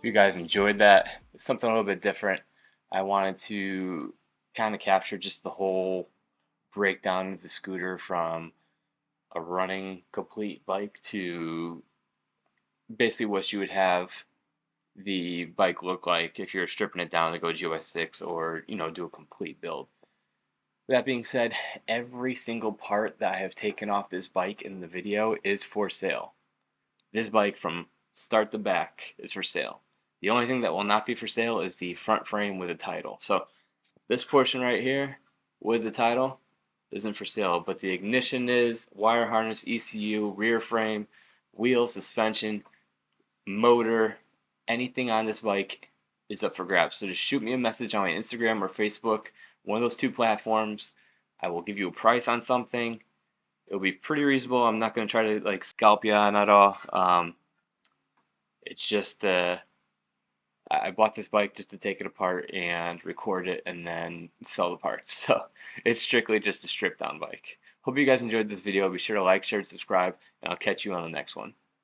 you guys enjoyed that. Something a little bit different. I wanted to kind of capture just the whole breakdown of the scooter from a running complete bike to basically what you would have the bike look like if you're stripping it down to go GOS6 or, do a complete build. That being said, every single part that I have taken off this bike in the video is for sale. This bike from start to back is for sale. The only thing that will not be for sale is the front frame with the title. So this portion right here with the title isn't for sale, but the ignition is, wire harness, ECU, rear frame, wheel, suspension, motor, anything on this bike is up for grabs. So just shoot me a message on my Instagram or Facebook, one of those two platforms. I will give you a price on something. It'll be pretty reasonable. I'm not going to try to like scalp you on at all. It's just I bought this bike just to take it apart and record it and then sell the parts. So it's strictly just a stripped down bike. Hope you guys enjoyed this video. Be sure to like, share, and subscribe, and I'll catch you on the next one.